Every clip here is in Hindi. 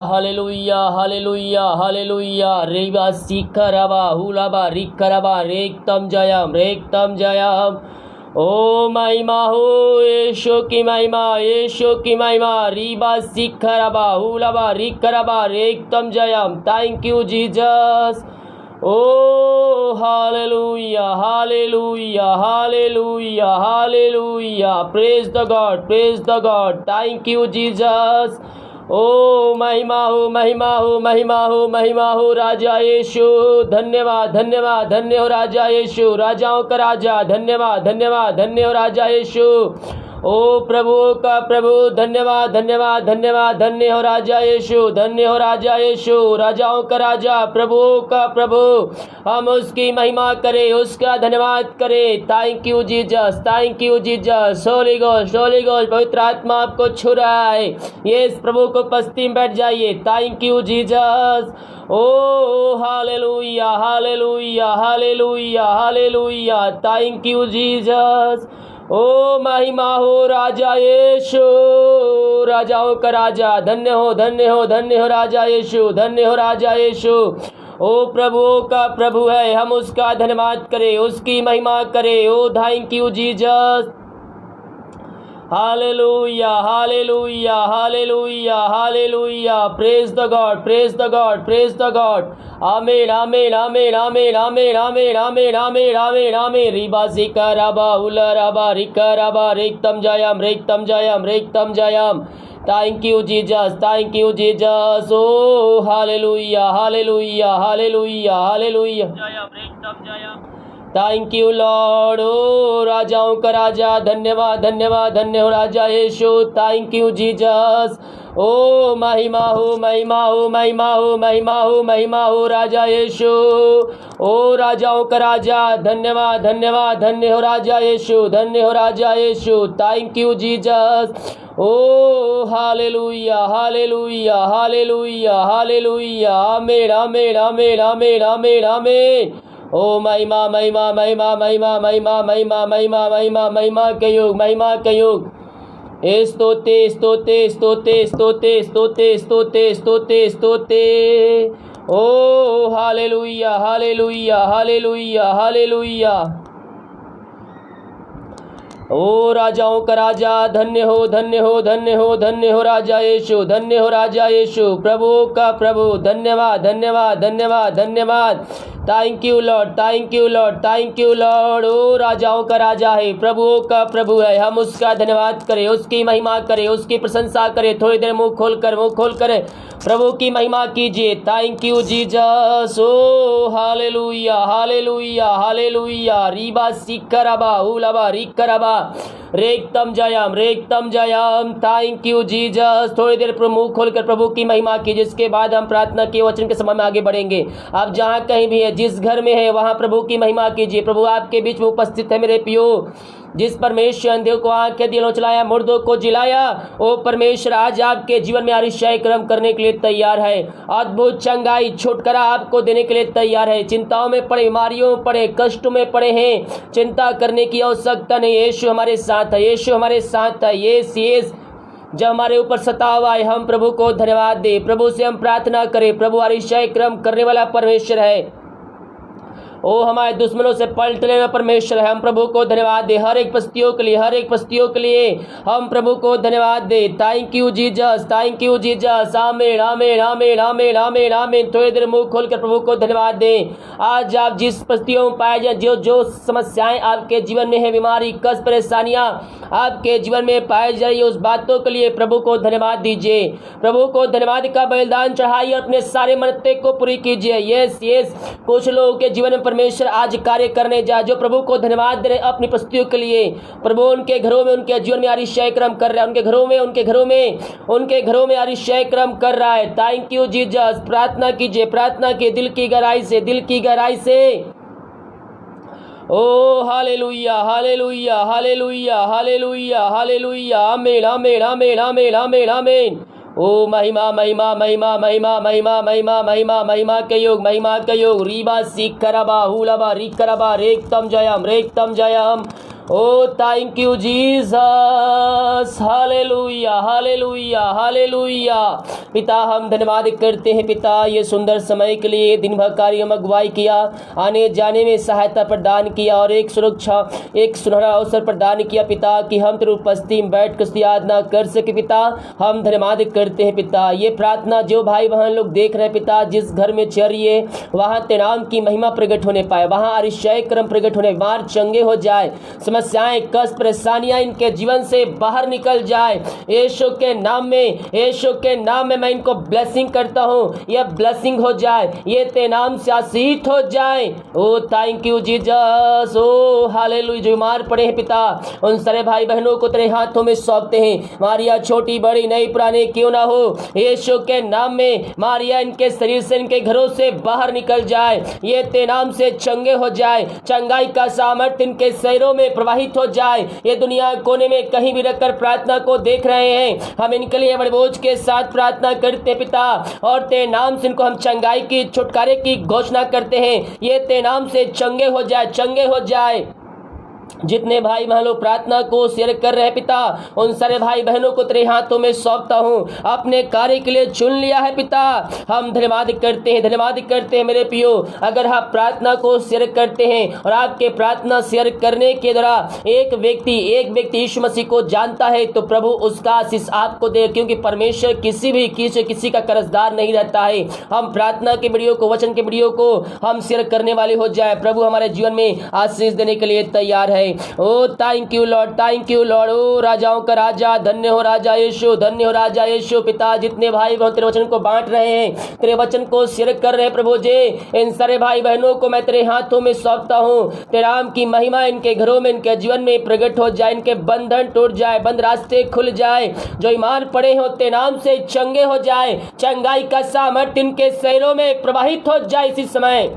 हालेलुया हालेलुया हालेलुया रेबा सिखरबा हुलाबा रिखरबा रेक्तम जयम ओ महिमा हो यीशु की महिमा यीशु की महिमा रीबा सिखरबा हुलाबा रिखरबा रेक्तम जयम thank you Jesus O hallelujah hallelujah hallelujah हालेलुया praise the God thank you Jesus ओ महिमा हो महिमा हो महिमा हो महिमा हो राजा यीशु धन्यवाद धन्यवाद धन्य हो राजा यीशु राजाओं का राजा धन्यवाद धन्यवाद धन्य हो राजा यीशु ओ प्रभु का प्रभु धन्यवाद धन्यवाद धन्यवाद धन्य हो राजा यीशु धन्य हो राजा यीशु राजाओं का राजा प्रभु का प्रभु हम उसकी महिमा करें उसका धन्यवाद करें thank you Jesus Holi ghost पवित्र आत्मा आपको छू रहा है ये इस प्रभु को उपस्थिति में बैठ जाइए thank you Jesus O hallelujah hallelujah hallelujah हालेलुया थैंक यू जीसस ओ महिमा हो राजा यीशु राजाओं का राजा धन्य हो धन्य हो धन्य हो राजा यीशु धन्य हो राजा यीशु ओ प्रभु का प्रभु है हम उसका धन्यवाद करें उसकी महिमा करें ओ थैंक यू जीसस हालेलुया हालेलुया हालेलुया हालेलुया praise the God praise the God praise the God आमीन आमीन आमीन आमीन आमीन आमीन आमीन आमीन आमीन आमीन रिबा सिकरबा उलरबा रिकरबा रेक्तम जयम thank you Jesus O hallelujah hallelujah hallelujah हालेलुया थैंक यू लॉर्ड ओ राजाओं का राजा धन्यवाद धन्यवाद धन्य हो राजा यीशु थैंक यू जीसस ओ महिमा हो महिमा हो महिमा हो महिमा हो महिमा हो राजा यीशु ओ राजाओं का राजा धन्यवाद धन्यवाद धन्य हो राजा यीशु धन्य हो राजा Yeshu thank you Jesus O hallelujah hallelujah hallelujah हालेलुया आमीन आमीन आमीन आमीन आमीन आमीन ओ महिमा महिमा महिमा महिमा महिमा महिमा महिमा महिमा महिमा के युग स्तोते स्तोते स्तोते स्तोते स्तोते स्तोते स्तोते स्तोते ओ हालेलुया हालेलुया हालेलुया हालेलुया ओ राजाओं का राजा धन्य हो धन्य हो धन्य हो धन्य हो राजा यीशु धन्य हो राजा यीशु प्रभु का प्रभु धन्यवाद धन्यवाद धन्यवाद धन्यवाद थैंक यू लॉर्ड ओ राजाओं का राजा है प्रभुओं का प्रभु है हम उसका धन्यवाद करें उसकी महिमा करें उसकी प्रशंसा करें थोड़ी देर मुंह खोल कर प्रभु की महिमा कीजिए thank you Jesus O hallelujah hallelujah hallelujah रीबा सिकरबा उलबा रिकरबा रेक्तम जयम थैंक यू जीसस थोड़ी देर मुंह खोलकर प्रभु की महिमा की जिसके बाद हम प्रार्थना के वचन के समय में आगे बढ़ेंगे आप जहाँ कहीं भी है जिस घर में है वहाँ प्रभु की महिमा कीजिए प्रभु आपके बीच में उपस्थित है मेरे पियो जिस परमेश्वर अंधे को आंखें दिलों चलाया मुर्दों को जिलाया ओ परमेश्वर आज आपके जीवन में आरिशाई कर्म करने के लिए तैयार है अद्भुत चंगाई छुटकारा आपको देने के लिए तैयार है चिंताओं में पड़े बीमारियों में पड़े कष्टों में पड़े हैं चिंता करने की आवश्यकता नहीं यीशु हमारे साथ है यीशु हमारे साथ है यस जब हमारे ऊपर सतावा है हम प्रभु को धन्यवाद दे प्रभु से हम प्रार्थना करें प्रभु आरिशाई कर्म करने वाला परमेश्वर है ओ हमारे दुश्मनों से पलटने में परमेश्वर है हम प्रभु को धन्यवाद दे हर एक पस्तियों के लिए हम प्रभु को धन्यवाद दे थैंक यू जीसस आमीन आमीन आमीन आमीन आमीन आमीन थोड़ी देर मुंह खोलकर प्रभु को धन्यवाद दें आज आप जिस पस्तियों में पाए जाए जो समस्याएं आपके जीवन में है बीमारी कष्ट परेशानियां आपके जीवन में पाई जा रही उस बातों के लिए प्रभु को धन्यवाद दीजिए प्रभु को धन्यवाद का बलिदान चढ़ाइए अपने सारे मनते को पूरी कीजिए यस कुछ लोगों के जीवन में परमेश्वर आज कार्य करने जा जो प्रभु को धन्यवाद दे रहे अपनी प्रस्तुतियों के लिए प्रभु उनके घरों में उनके जीवन में आरिशाई कर्म कर रहा है उनके घरों में आरिशाई कर्म कर रहा है थैंक यू जीसस प्रार्थना कीजिए दिल की गहराई से ओ हालेलुया हालेलुया हालेलुया हालेलुया हालेलुया आमीन आमीन आमीन आमीन आमीन आमीन ओ महिमा महिमा महिमा महिमा महिमा महिमा महिमा महिमा के योग रीबा सिकरबा हुलबा रिकरबा रेक्तम जयम ओ थैंक यू जीसस, हालेलुया हालेलुया हालेलुया। पिता हम धन्यवाद करते हैं पिता, ये सुंदर समय के लिए, दिन भर कार्य में अगुवाई किया, आने जाने में सहायता प्रदान किया और एक सुरक्षा, एक सुनहरा अवसर प्रदान किया पिता कि हम तेरी उपस्थिति में बैठ कर यादना कर सके पिता। हम धन्यवाद करते हैं पिता। ये प्रार्थना जो भाई बहन लोग देख रहे हैं पिता, जिस घर में चरिए वहाँ तेरे नाम की महिमा प्रकट होने पाए, वहाँ अतिशय क्रम प्रकट होने, बीमार चंगे हो जाए, समस्याएं कष्ट परेशानियां इनके जीवन से बाहर निकल जाए। यीशु के नाम में, यीशु के नाम में मैं इनको ब्लेसिंग करता हूँ, यह ब्लेसिंग हो जाए, ये तेरे नाम से आशीष हो जाए। ओ थैंक यू जीसस, ओ हालेलुया। जो बीमार पड़े हैं पिता, उन सारे भाई बहनों को तेरे हाथों में सौंपते हैं। मारिया छोटी बड़ी नई पुराने क्यों ना हो, यीशु के नाम में मारिया इनके शरीर से, इनके घरों से बाहर निकल जाए, ये तेरे नाम से चंगे हो जाए, चंगाई का सामर्थ्य इनके शरीरों में प्रवाहित हो जाए। ये दुनिया कोने में कहीं भी रखकर प्रार्थना को देख रहे हैं, हम इनके लिए बड़े बोझ के साथ प्रार्थना करते पिता, और तेरे नाम से इनको हम चंगाई की, छुटकारे की घोषणा करते हैं। ये तेरे नाम से चंगे हो जाए, चंगे हो जाए। जितने भाई बहन लोग प्रार्थना को शेयर कर रहे हैं पिता, उन सारे भाई बहनों को तेरे हाथों में सौंपता हूँ, अपने कार्य के लिए चुन लिया है पिता। हम धन्यवाद करते हैं, धन्यवाद करते हैं मेरे पियो। अगर आप प्रार्थना को शेयर करते हैं और आपके प्रार्थना शेयर करने के द्वारा एक व्यक्ति यीशु मसीह को जानता है, तो प्रभु उसका आशीष आपको दे, क्योंकि परमेश्वर किसी का कर्जदार नहीं रहता है। हम प्रार्थना के वीडियो को, वचन के वीडियो को हम शेयर करने वाले हो जाए, प्रभु हमारे जीवन में आशीष देने के लिए तैयार है। ओ thank you Lord, thank you Lord. ओ राजाओं का राजा, धन्य हो राजा यीशु, धन्य हो राजा यीशु। पिता जितने भाई बहन तेरे वचन को बांट रहे हैं, तेरे वचन को शेयर कर रहे हैं प्रभु जी, इन सारे भाई बहनों को मैं तेरे हाथों में सौंपता हूँ। तेरे नाम की महिमा इनके घरों में, इनके जीवन में प्रकट हो जाए, इनके बंधन टूट जाए, बंद रास्ते खुल जाए, जो ईमान पड़े हो तेरे नाम से चंगे हो जाए, चंगाई का सामर्थ्य इनके शरीरों में प्रवाहित हो जाए इसी समय।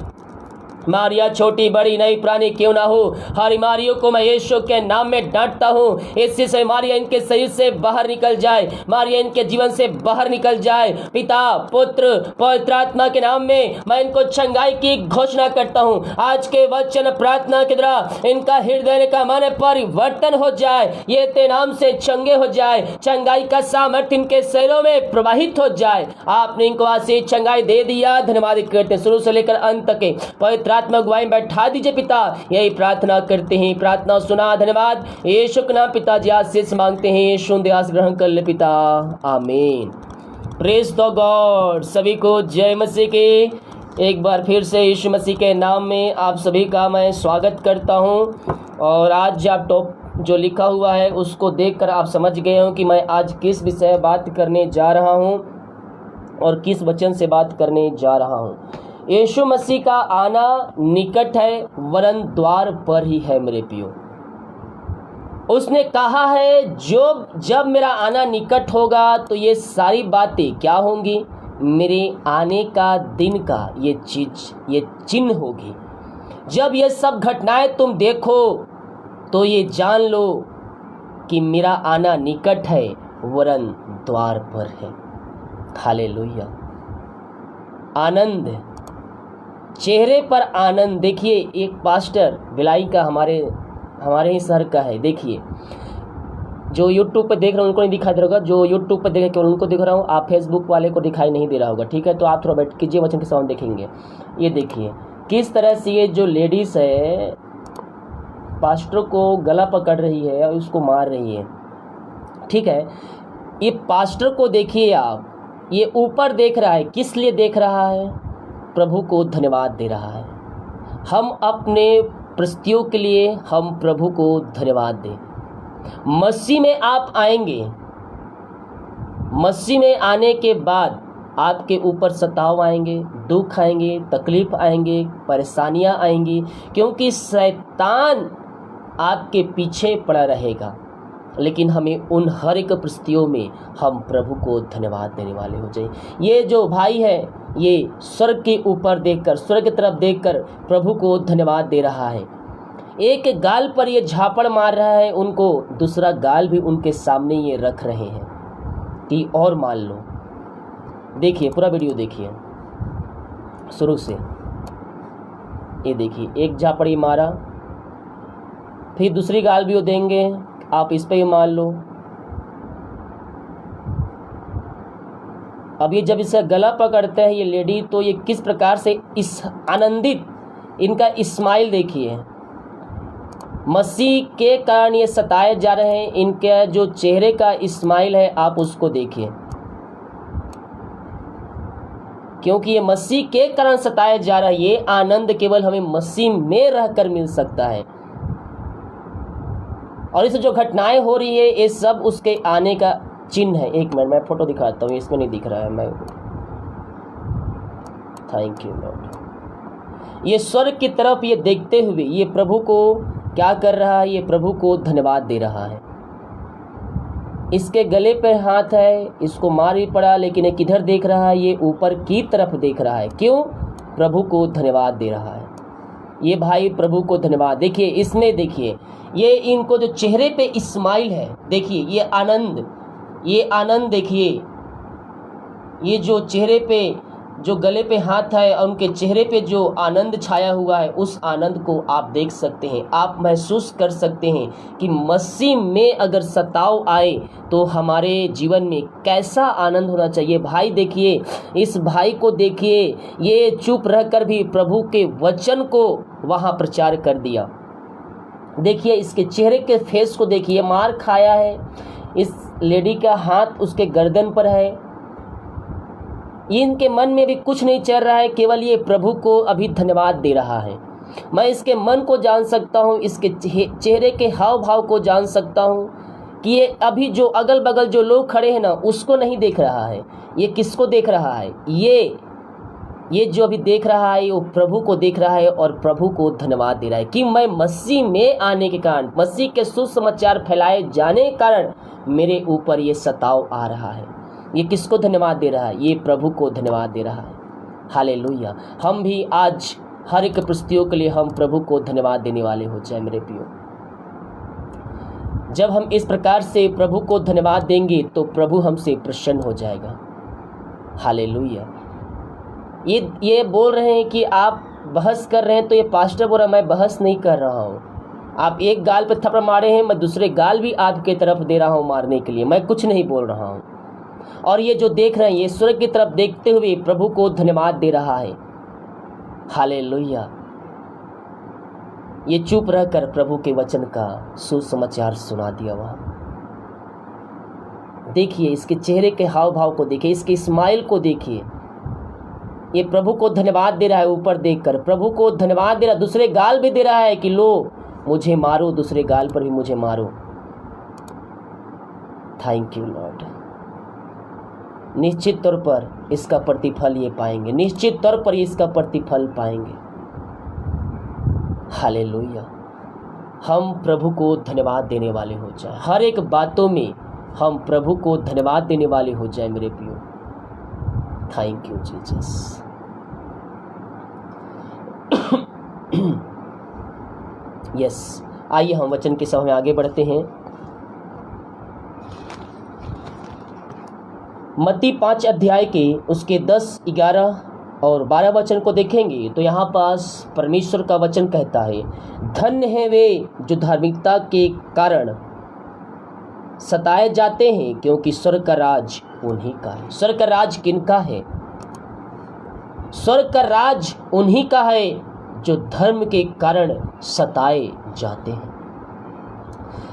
मारिया छोटी बड़ी नई पुरानी क्यों ना हो, हर बीमारियों को मैं यीशु के नाम में डांटता हूँ। इसी से मारिया इनके शरीर से बाहर निकल जाए, मारिया इनके जीवन से बाहर निकल जाए। पिता पुत्र पवित्र आत्मा के नाम में मैं इनको चंगाई की घोषणा करता हूँ। आज के वचन प्रार्थना के द्वारा इनका हृदय का मन परिवर्तन हो जाए, ये तेरे नाम से चंगे हो जाए, चंगाई का सामर्थ्य इनके शरीरों में प्रवाहित हो जाए। आपने इनको आशीष चंगाई दे दिया, धन्यवाद करते शुरू से लेकर अंत तक पवित्र आत्मा अगुवाई बैठा दीजिए पिता, यही प्रार्थना करते हैं, प्रार्थना सुना, धन्यवाद यीशु के नाम पिताजी आशीष मांगते हैं, यीशु दयास ग्रहण कर ले पिता, आमीन। Praise the God. सभी को जय मसीह के। एक बार फिर से यीशु मसीह के नाम में आप सभी का मैं स्वागत करता हूं। और आज आप टॉप जो लिखा हुआ है उसको देखकर आप समझ गए हो कि मैं आज किस विषय बात करने जा रहा हूं और किस वचन से बात करने जा रहा हूं। यीशु मसीह का आना निकट है, वरन द्वार पर ही है मेरे पियो। उसने कहा है जब मेरा आना निकट होगा तो ये सारी बातें क्या होंगी, मेरे आने का दिन का ये चिन्ह होगी। जब ये सब घटनाएं तुम देखो तो ये जान लो कि मेरा आना निकट है, वरन द्वार पर है। हालेलुया। आनंद, चेहरे पर आनंद। देखिए एक पास्टर भिलाई का हमारे ही शहर का है। देखिए जो यूट्यूब पर देख रहे हैं उनको नहीं दिखाई दे रहा होगा, जो यूट्यूब पर देख रहे केवल उनको दिख रहा हूँ, आप फेसबुक वाले को दिखाई नहीं दे रहा होगा, ठीक है। तो आप थोड़ा वेट कीजिए, वचन के साउंड देखेंगे। ये देखिए किस तरह से ये जो लेडीज़ है पास्टर को गला पकड़ रही है और उसको मार रही है, ठीक है। ये पास्टर को देखिए आप, ये ऊपर देख रहा है, किस लिए देख रहा है? प्रभु को धन्यवाद दे रहा है। हम अपने परिस्थितियों के लिए हम प्रभु को धन्यवाद दें। मसीह में आप आएंगे, मसीह में आने के बाद आपके ऊपर सताव आएंगे, दुख आएंगे, तकलीफ आएंगे, परेशानियां आएंगी, क्योंकि शैतान आपके पीछे पड़ा रहेगा। लेकिन हमें उन हर एक परिस्थितियों में हम प्रभु को धन्यवाद देने वाले हो जाए। ये जो भाई है ये स्वर्ग के ऊपर देखकर, स्वर्ग की तरफ देखकर प्रभु को धन्यवाद दे रहा है। एक गाल पर ये झापड़ मार रहा है, उनको दूसरा गाल भी उनके सामने ये रख रहे हैं कि और मान लो। देखिए पूरा वीडियो देखिए शुरू से। ये देखिए एक झापड़ ये मारा, फिर दूसरी गाल भी वो देंगे, आप इस पे भी मान लो। अब ये जब इसका गला पकड़ते हैं ये लेडी, तो ये किस प्रकार से इस आनंदित, इनका स्माइल देखिए। मसीह के कारण ये सताए जा रहे हैं, इनके जो चेहरे का स्माइल है आप उसको देखिए, क्योंकि ये मसीह के कारण सताया जा रहा है। ये आनंद केवल हमें मसीह में रहकर मिल सकता है। और इससे जो घटनाएं हो रही है ये सब उसके आने का चिन्ह है। एक मिनट मैं फोटो दिखाता हूँ, इसमें नहीं दिख रहा है। मैं थैंक यू लॉर्ड। ये स्वर्ग की तरफ ये देखते हुए ये प्रभु को क्या कर रहा है, ये प्रभु को धन्यवाद दे रहा है। इसके गले पे हाथ है, इसको मार भी पड़ा, लेकिन ये किधर देख रहा है, ये ऊपर की तरफ देख रहा है। क्यों? प्रभु को धन्यवाद दे रहा है। ये भाई प्रभु को धन्यवाद, देखिए इसमें, देखिए ये इनको जो चेहरे पे स्माइल है, देखिए ये आनंद देखिए, ये जो चेहरे पे, जो गले पे हाथ है और उनके चेहरे पे जो आनंद छाया हुआ है, उस आनंद को आप देख सकते हैं, आप महसूस कर सकते हैं कि मसीह में अगर सताव आए तो हमारे जीवन में कैसा आनंद होना चाहिए। भाई देखिए, इस भाई को देखिए, ये चुप रहकर भी प्रभु के वचन को वहाँ प्रचार कर दिया। देखिए इसके चेहरे के फेस को देखिए, मार खाया है, इस लेडी का हाथ उसके गर्दन पर है, इनके मन में भी कुछ नहीं चल रहा है, केवल ये प्रभु को अभी धन्यवाद दे रहा है। मैं इसके मन को जान सकता हूँ, इसके चेहरे के हाव भाव को जान सकता हूँ कि ये अभी जो अगल बगल जो लोग खड़े हैं ना, उसको नहीं देख रहा है। ये किसको देख रहा है? ये जो अभी देख रहा है वो प्रभु को देख रहा है और प्रभु को धन्यवाद दे रहा है कि मैं मसीह में आने के कारण, मसीह के सुसमाचार फैलाए जाने के कारण मेरे ऊपर ये सताव आ रहा है। ये किसको धन्यवाद दे रहा है? ये प्रभु को धन्यवाद दे रहा है। हालेलुया। हम भी आज हर एक परिस्थितियों के लिए हम प्रभु को धन्यवाद देने वाले हो जाए मेरे प्रियो। जब हम इस प्रकार से प्रभु को धन्यवाद देंगे तो प्रभु हमसे प्रसन्न हो जाएगा। हालेलुया। ये बोल रहे हैं कि आप बहस कर रहे हैं, तो ये पास्टर बोल रहा मैं बहस नहीं कर रहा हूँ। आप एक गाल पे थप्पड़ मारे हैं, मैं दूसरे गाल भी आपके तरफ दे रहा हूँ मारने के लिए, मैं कुछ नहीं बोल रहा हूँ। और ये जो देख रहे हैं ये स्वर्ग की तरफ देखते हुए प्रभु को धन्यवाद दे रहा है। हालेलुया। ये चुप रहकर प्रभु के वचन का सुसमाचार सुना दिया वहाँ। देखिए इसके चेहरे के हाव भाव को देखिए, इसके स्माइल को देखिए। ये प्रभु को धन्यवाद दे रहा है, ऊपर देखकर प्रभु को धन्यवाद दे रहा है। दूसरे गाल भी दे रहा है कि लो मुझे मारो, दूसरे गाल पर भी मुझे मारो। Thank you Lord. निश्चित तौर पर इसका प्रतिफल ये पाएंगे, निश्चित तौर पर इसका प्रतिफल पाएंगे। हालेलुया। हम प्रभु को धन्यवाद देने वाले हो जाए, हर एक बातों में हम प्रभु को धन्यवाद देने वाले हो जाए मेरे प्रियो। Thank you Jesus. यस, आइए हम वचन के समय में आगे बढ़ते हैं। मत्ती 5 अध्याय के उसके 10, 11 और 12 वचन को देखेंगे तो यहाँ पास परमेश्वर का वचन कहता है, धन्य है वे जो धार्मिकता के कारण सताए जाते हैं, क्योंकि स्वर्ग का राज उन्हीं का है। स्वर्ग का राज किनका है? स्वर्ग का राज उन्हीं का है जो धर्म के कारण सताए जाते हैं।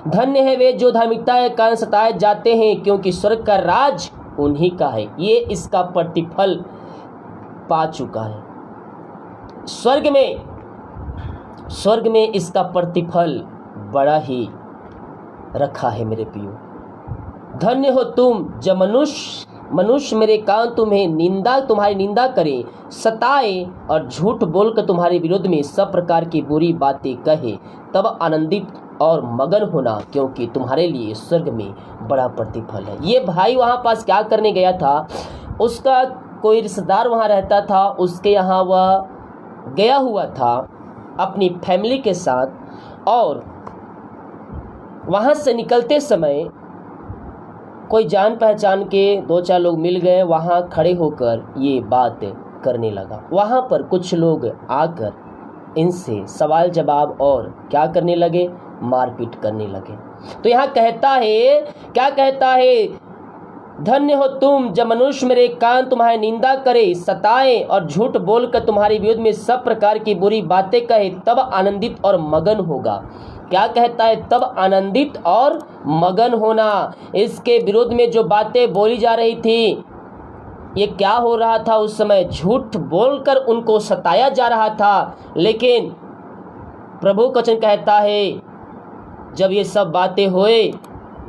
धन्य है वे जो धार्मिकता के कारण सताए जाते हैं, क्योंकि स्वर्ग का राज उन्हीं का है। ये इसका प्रतिफल पा चुका है। स्वर्ग में इसका प्रतिफल बड़ा ही रखा है मेरे प्रियो। धन्य हो तुम जब मनुष्य मेरे कारण तुम्हारी निंदा करे, सताए और झूठ बोलकर तुम्हारे विरोध में सब प्रकार की बुरी बातें कहे, तब आनंदित और मगन होना, क्योंकि तुम्हारे लिए स्वर्ग में बड़ा प्रतिफल है। ये भाई वहाँ पास क्या करने गया था? उसका कोई रिश्तेदार वहाँ रहता था, उसके यहाँ वह गया हुआ था अपनी फैमिली के साथ, और वहाँ से निकलते समय कोई जान पहचान के 2-4 लोग मिल गए, वहाँ खड़े होकर ये बात करने लगा। वहाँ पर कुछ लोग आकर इनसे सवाल जवाब और क्या करने लगे? मारपीट करने लगे। तो यहाँ कहता है, क्या कहता है, धन्य हो तुम जब मनुष्य मेरे कारण तुम्हारी निंदा करे, सताए और झूठ बोलकर तुम्हारे विरोध में सब प्रकार की बुरी बातें कहे, तब आनंदित और मगन होगा। क्या कहता है, तब आनंदित और मगन होना। इसके विरोध में जो बातें बोली जा रही थी, ये क्या हो रहा था उस समय, झूठ बोलकर उनको सताया जा रहा था। लेकिन प्रभु का वचन कहता है जब ये सब बातें होए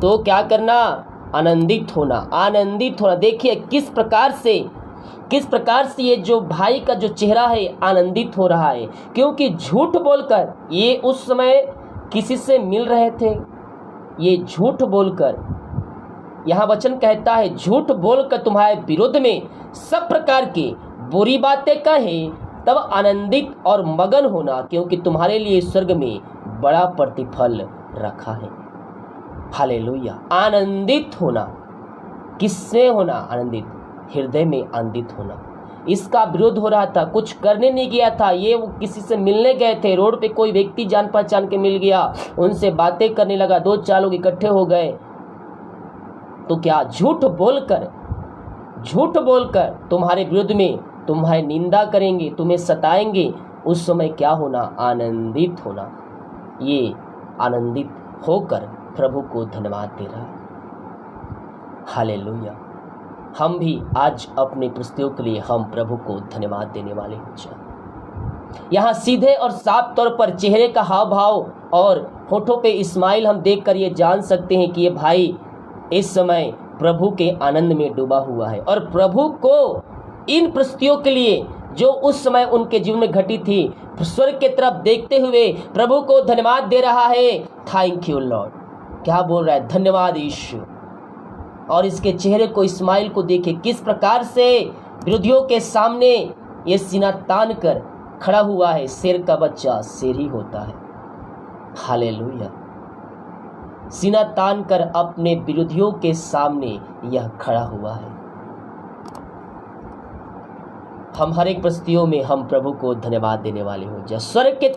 तो क्या करना, आनंदित होना, आनंदित होना। देखिए किस प्रकार से ये जो भाई का जो चेहरा है आनंदित हो रहा है, क्योंकि झूठ बोलकर ये उस समय किसी से मिल रहे थे। ये झूठ बोलकर, यहाँ वचन कहता है झूठ बोलकर तुम्हारे विरोध में सब प्रकार की बुरी बातें कहे, तब आनंदित और मगन होना, क्योंकि तुम्हारे लिए स्वर्ग में बड़ा प्रतिफल रखा है। हालेलुया। आनंदित होना, किससे होना आनंदित, हृदय में आनंदित होना। इसका विरोध हो रहा था, कुछ करने नहीं गया था, ये वो किसी से मिलने गए थे, रोड पे कोई व्यक्ति जान पहचान के मिल गया, उनसे बातें करने लगा, 2-4 लोग इकट्ठे हो गए, तो क्या झूठ बोलकर तुम्हारे विरुद्ध में तुम्हारी निंदा करेंगे, तुम्हें सताएंगे, उस समय क्या होना, आनंदित होना। ये आनंदित होकर प्रभु को धन्यवाद दे रहा है। हालेलुया। हम भी आज अपने प्रस्तुतियों के लिए हम प्रभु को धन्यवाद देने वाले हो जाए। यहाँ सीधे और साफ तौर पर चेहरे का हाव भाव और होठों पे इस्माइल हम देखकर ये जान सकते हैं कि ये भाई इस समय प्रभु के आनंद में डूबा हुआ है और प्रभु को इन प्रस्तुतियों के लिए जो उस समय उनके जीवन में घटी थी, स्वर्ग की तरफ देखते हुए प्रभु को धन्यवाद दे रहा है। Thank you Lord. क्या बोल रहा है, धन्यवाद यीशु। और इसके चेहरे को, इस्माइल को देखे किस प्रकार से विरोधियों के सामने ये सीना तान कर खड़ा हुआ है। शेर का बच्चा शेर ही होता है। हालेलुया। सीना तान कर अपने विरोधियों के सामने यह खड़ा हुआ है। हम हर एक परिस्थितियों में हम प्रभु को धन्यवाद देने वाले हो जाए। स्वर्ग की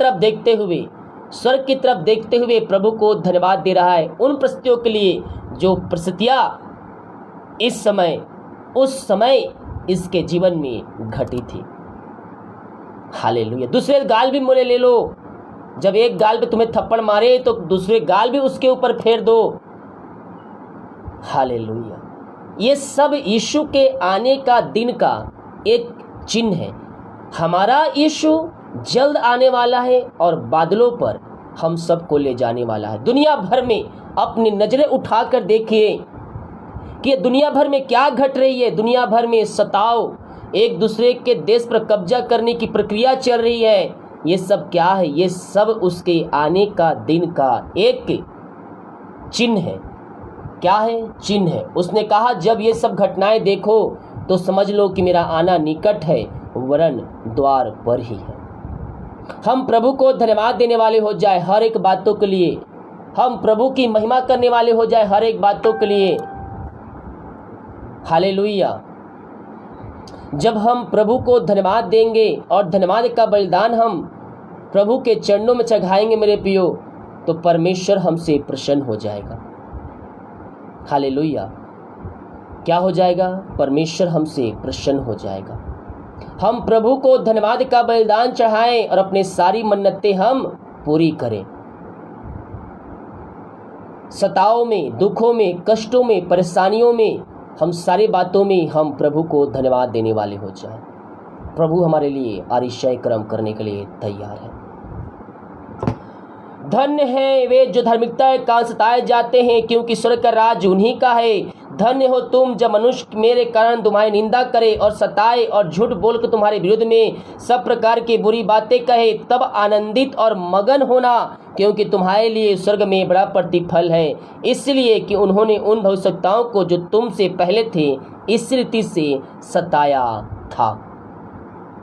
तरफ देखते हुए प्रभु को धन्यवाद दे रहा है उन परिस्थितियों के लिए जो परिस्थितियां इस समय उस समय इसके जीवन में घटी थी। हालेलुया। दूसरे गाल भी मोड़े ले लो। जब एक गाल पे तुम्हें थप्पड़ मारे तो दूसरे गाल भी उसके ऊपर फेर दो। हालेलुया। ये सब यीशु के आने का दिन का एक चिन्ह है। हमारा यीशु जल्द आने वाला है और बादलों पर हम सबको ले जाने वाला है। दुनिया भर में अपनी नजरें उठाकर देखिए कि दुनिया भर में क्या घट रही है। दुनिया भर में सताव, एक दूसरे के देश पर कब्जा करने की प्रक्रिया चल रही है। ये सब क्या है? ये सब उसके आने का दिन का एक चिन्ह है। क्या है? चिन्ह है। उसने कहा जब ये सब घटनाएं देखो तो समझ लो कि मेरा आना निकट है, वरन द्वार पर ही है। हम प्रभु को धन्यवाद देने वाले हो जाए हर एक बातों के लिए। हम प्रभु की महिमा करने वाले हो जाए हर एक बातों के लिए। हालेलुया। जब हम प्रभु को धन्यवाद देंगे और धन्यवाद का बलिदान हम प्रभु के चरणों में चढ़ाएंगे मेरे प्रियो, तो परमेश्वर हमसे प्रसन्न हो जाएगा। हालेलुया। क्या हो जाएगा? परमेश्वर हमसे प्रसन्न हो जाएगा। हम प्रभु को धन्यवाद का बलिदान चढ़ाएं और अपने सारी मन्नतें हम पूरी करें। सताओं में, दुखों में, कष्टों में, परेशानियों में, हम सारी बातों में हम प्रभु को धन्यवाद देने वाले हो जाए। प्रभु हमारे लिए अतिशय कर्म करने के लिए तैयार है। धन्य है वे जो धार्मिकता के कारण सताए जाते हैं, क्योंकि स्वर्ग का राज उन्हीं का है। धन्य हो तुम जब मनुष्य मेरे कारण तुम्हारी निंदा करे और सताए और झूठ बोलकर तुम्हारे विरुद्ध में सब प्रकार की बुरी बातें कहे, तब आनंदित और मगन होना, क्योंकि तुम्हारे लिए स्वर्ग में बड़ा प्रतिफल है। इसलिए कि उन्होंने उन भविष्यवक्ताओं को जो तुमसे पहले थे इस रीति से सताया था।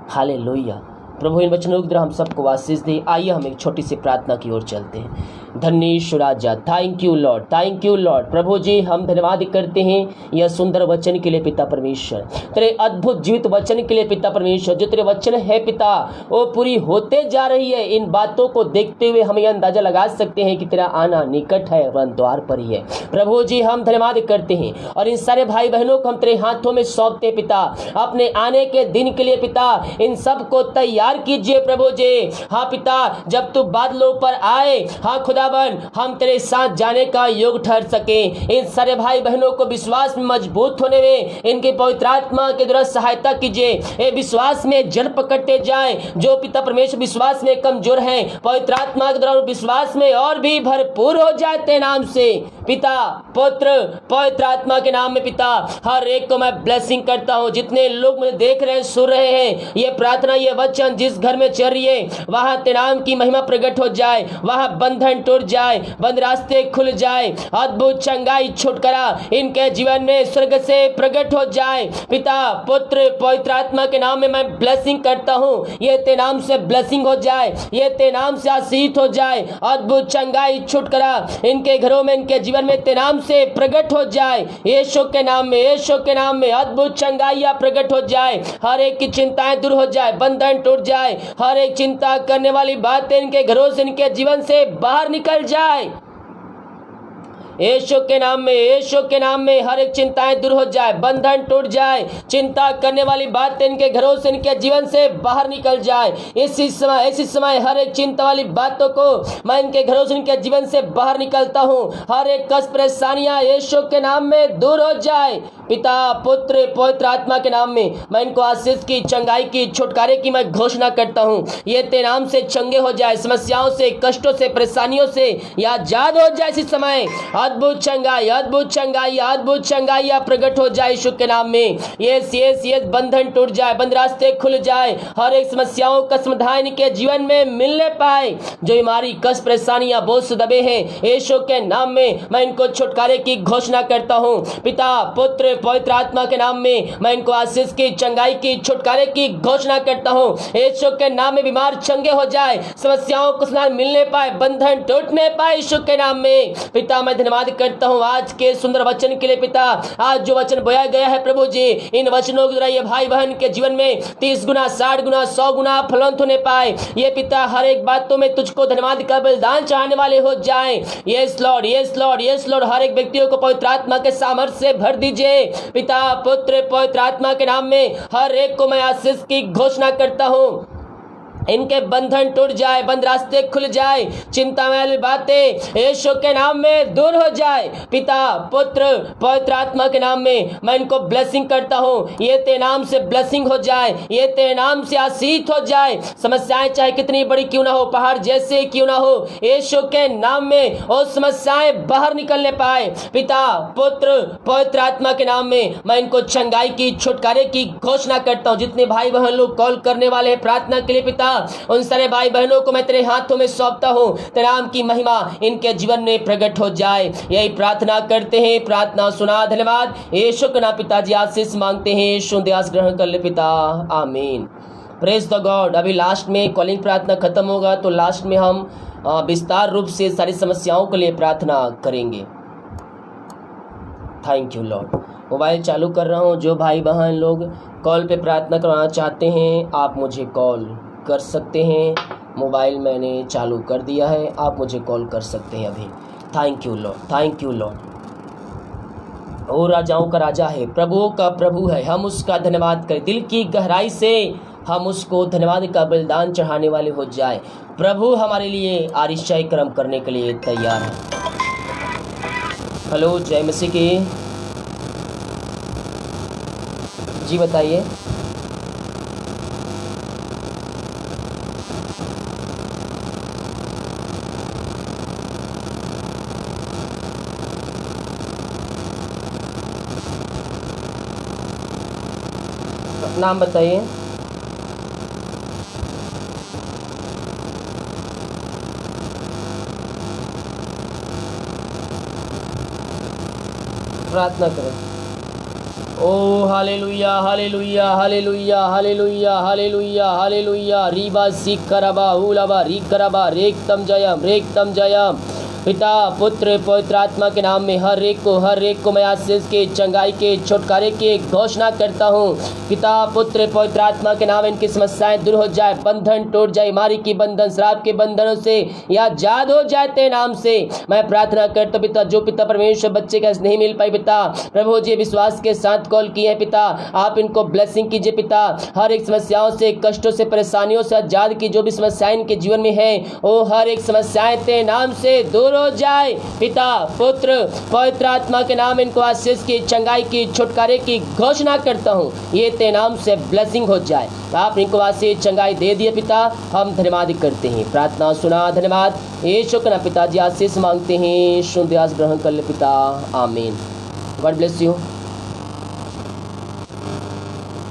हालेलुया। प्रभु इन वचनों के द्वारा हम सबको आशीष दे। आइए हम एक छोटी सी प्रार्थना की ओर चलते हैं। धन्य यीशु राजा, thank you Lord, thank you Lord. प्रभु जी हम धन्यवाद करते हैं यह सुंदर वचन के लिए पिता परमेश्वर, तेरे अद्भुत जीवित वचन के लिए पिता परमेश्वर। जो तेरे वचन है पिता वो पूरी होते जा रही है। इन बातों को देखते हुए हम यह अंदाजा लगा सकते हैं कि तेरा आना निकट है, वह द्वार पर ही है। प्रभु जी हम धन्यवाद करते हैं और इन सारे भाई बहनों को हम तेरे हाथों में सौंपते हैं पिता, अपने आने के दिन के लिए पिता इन सब को तैयार कीजिए प्रभु जी। हाँ पिता, जब तू बादलों पर आए, हाँ खुदावन, हम तेरे साथ जाने का योग ठहर सके। इन सारे भाई बहनों को विश्वास में मजबूत होने में इनके पवित्र आत्मा के द्वारा सहायता कीजिए। ये विश्वास में जड़ पकड़ते जाए। जो पिता परमेश्वर विश्वास में कमजोर है, पवित्र आत्मा के द्वारा विश्वास में और भी भरपूर हो जाए तेरे नाम से पिता, पुत्र, पवित्र आत्मा के नाम में पिता। हर एक को मैं ब्लेसिंग करता हूँ। जितने लोग मुझे देख रहे हैं, सुन रहे हैं, ये प्रार्थना, ये वचन जिस घर में चल रही है, वहां तेरे नाम की महिमा प्रकट हो जाए, वहां बंधन टूट जाए, बंद रास्ते खुल जाए, अद्भुत चंगाई छुटकारा इनके जीवन में स्वर्ग से प्रकट हो जाए पिता, पुत्र, पवित्र आत्मा के नाम में मैं ब्लेसिंग करता हूँ। ये तेरे नाम से ब्लेसिंग हो जाए, ये तेरे नाम से आशीष हो जाए, अद्भुत चंगाई छुटकारा इनके घरों में, इनके जीवन में तेरे नाम से प्रकट हो जाए। यीशु के नाम में, यीशु के नाम में अद्भुत चंगाइयां प्रकट हो जाए। हर एक की चिंताएं दूर हो जाए, बंधन टूट जाए, हर एक चिंता करने वाली बातें इनके घरों से, इनके जीवन से बाहर निकल जाए। यीशु के नाम में, यीशु के नाम में हर एक चिंताएं दूर हो जाए, बंधन टूट जाए, चिंता करने वाली बातें इनके घरों से, इनके जीवन से बाहर निकल जाए। इसी समय हर एक चिंता वाली बातों को मैं इनके घरों से, इनके जीवन से बाहर निकलता हूँ। हर एक कष्ट परेशानियां यीशु के नाम में दूर हो जाए पिता, पुत्र, पवित्र आत्मा के नाम में मैं इनको आशीष की, चंगाई की, छुटकारे की मैं घोषणा करता हूँ। ये तेरे नाम से चंगे हो जाए, समस्याओं से, कष्टों से, परेशानियों से या आजाद हो जाए। इसी समय अद्भुत चंगाई, अद्भुत चंगाई, अद्भुत चंगाइयां प्रकट हो जाए यीशु के नाम में। यस यस यस, बंधन टूट जाए, बंद रास्ते खुल जाए, हर एक समस्याओं का समाधान के जीवन में मिलने पाए। जो बीमारी, कष्ट, परेशानियां, बोझ से दबे हैं, यीशु के नाम में मैं इनको छुटकारे की घोषणा करता हूँ पिता, पुत्र, पवित्र आत्मा के नाम में मैं इनको आशीष की, चंगाई की, छुटकारे की घोषणा करता हूँ। यीशु के नाम में बीमार चंगे हो जाए, समस्याओं को समाधान मिलने पाए, बंधन टूटने पाए यीशु के नाम में पिता। मैं धन्यवाद करता हूँ आज के सुंदर वचन के लिए पिता। आज जो वचन बोया गया है प्रभु जी, इन वचनों के द्वारा ये भाई बहन के जीवन में 30 गुना, 60 गुना, 100 गुना फलवंत होने पाए। ये पिता हर एक बातों में तुझको धन्यवाद का बलिदान चाहने वाले हो जाए। Yes Lord, yes Lord, yes Lord. हर एक व्यक्तियों को पवित्र आत्मा के सामर्थ्य से भर दीजिए पिता, पुत्र, पवित्र आत्मा के नाम में हर एक को मैं आशीष की घोषणा करता हूँ। इनके बंधन टूट जाए, बंद रास्ते खुल जाए, चिंता वाली बातें यीशु के नाम में दूर हो जाए पिता, पुत्र, पवित्र आत्मा के नाम में मैं इनको ब्लेसिंग करता हूँ। ये तेरे नाम से ब्लेसिंग हो जाए, ये तेरे नाम से आशीष हो जाए। समस्याएं चाहे कितनी बड़ी क्यों ना हो, पहाड़ जैसे क्यों ना हो, यीशु के नाम में वो समस्याएं बाहर निकलने पाए पिता, पुत्र, पवित्र आत्मा के नाम में मैं इनको चंगाई की, छुटकारे की घोषणा करता हूँ। जितने भाई बहन लोग कॉल करने वाले हैं प्रार्थना के लिए पिता, उन सारे भाई बहनों को मैं तेरे हाथों में सौंपता हूँ। तेरे नाम की महिमा इनके जीवन में प्रकट हो जाए, यही प्रार्थना करते हैं। प्रार्थना सुना, धन्यवाद यीशु के नाम पिताजी आशीष मांगते हैं। यीशु दयास ग्रहण कर ले पिता, आमीन। Praise the God. अभी लास्ट में कॉलिंग प्रार्थना खत्म होगा तो लास्ट में हम विस्तार रूप से सारी समस्याओं के लिए प्रार्थना करेंगे। Thank you Lord. मोबाइल चालू कर रहा हूँ। जो भाई बहन लोग कॉल पे प्रार्थना करवाना चाहते हैं आप मुझे कॉल कर सकते हैं। मोबाइल मैंने चालू कर दिया है, आप मुझे कॉल कर सकते हैं अभी। Thank you Lord, thank you Lord. ओ राजाओं का राजा है, प्रभुओं का प्रभु है, हम उसका धन्यवाद करें। दिल की गहराई से हम उसको धन्यवाद का बलिदान चढ़ाने वाले हो जाए। प्रभु हमारे लिए आरिशाई कर्म करने के लिए तैयार है। हेलो, जय मसीह की जी, बताइए। नाम बताइए। प्रार्थना करें। ओ hallelujah hallelujah hallelujah hallelujah hallelujah hallelujah रीबा सिकरबा उलबा रिकरबा रेक्तम जयम पिता पुत्र पवित्र आत्मा के नाम में हर एक को मैं आशीष के चंगाई के छुटकारे की घोषणा करता हूँ। पिता पुत्र पवित्र आत्मा के नाम इनकी समस्याएं दूर हो जाए, बंधन टूट जाए, बीमारी की बंधन, श्राप के बंधनों से या आजाद हो जाए तेरे नाम से मैं प्रार्थना करता हूँ। पिता जो पिता परमेश्वर बच्चे का नहीं मिल पाई पिता प्रभु जी विश्वास के साथ कॉल किए हैं पिता, आप इनको ब्लेसिंग कीजिए पिता, हर एक समस्याओं से कष्टों से परेशानियों से आजाद की जो भी समस्याएं इनके जीवन में है वो हर एक समस्याएं तेरे नाम से दूर हो जाए। पिता पुत्र पवित्र आत्मा के नाम इनको आशीष की चंगाई की छुटकारे की घोषणा करता हूँ, ये तेरे नाम से ब्लेसिंग हो जाए। आप इनको आशीष चंगाई दे दिए पिता, हम धन्यवाद करते हैं, प्रार्थना सुना, धन्यवाद यीशु के नाम पिताजी आशीष मांगते हैं, शुद्ध आस ग्रहण कर ले पिता, आमीन। God bless you.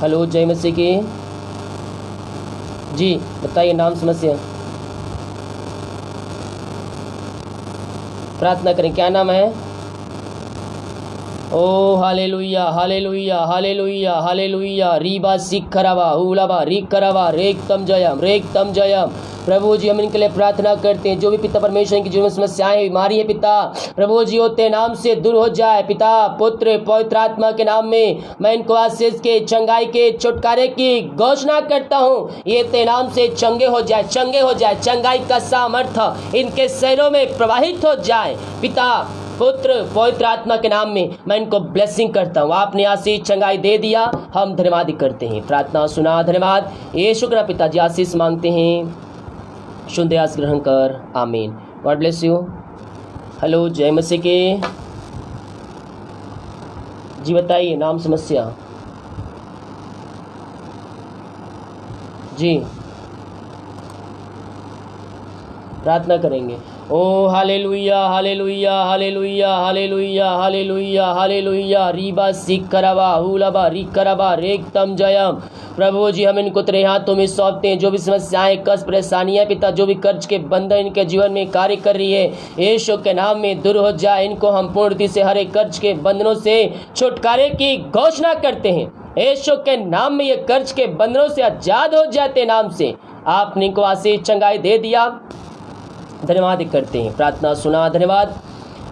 हेलो जय मसीह की जी, बताइए नाम समस्या, प्रार्थना करें, क्या नाम है? ओ हालेलुया हालेलुया हालेलुया हालेलुया रीबा सिखरबा उलबा रिकरबा रेक्तम जयम। प्रभु जी हम इनके लिए प्रार्थना करते हैं, जो भी पिता परमेश्वर की जीवन में समस्याएं बीमारी है पिता प्रभु जी होते नाम से दूर हो जाए। पिता पुत्र पवित्र आत्मा के नाम में मैं इनको आशीष के चंगाई के छुटकारे की घोषणा करता हूँ, ये ते नाम से चंगे हो जाए, चंगाई का सामर्थ्य इनके शरीरों में प्रवाहित हो जाए। पिता पुत्र पवित्र आत्मा के नाम में मैं इनको ब्लेसिंग करता हूँ, आपने आशीष चंगाई दे दिया, हम धन्यवाद करते हैं, प्रार्थना सुना, धन्यवाद यीशु के नाम पिताजी आशीष मांगते हैं, शुद्ध आस ग्रहण कर, आमीन। God bless you. हेलो जय मसीह के जी, बताइए नाम समस्या जी, प्रार्थना करेंगे। ओ hallelujah hallelujah hallelujah hallelujah hallelujah hallelujah रीबा सिकरबा उलबा रिकरबा रेक्तम जयम। प्रभु जी हम इनको तेरे हाथों में सौंपते हैं, जो भी समस्याएं कष्ट परेशानियां पिता, जो भी कर्ज के बंधन इनके जीवन में कार्य कर रही है यीशु के नाम में दूर हो जाए। इनको हम पूर्णतः से हर एक कर्ज के बंधनों से छुटकारे की घोषणा करते हैं, यीशु के नाम में ये कर्ज के बंधनों से आजाद हो जाते नाम से। आपने इनको आशीष चंगाई दे दिया, धन्यवाद करते हैं, प्रार्थना सुना, धन्यवाद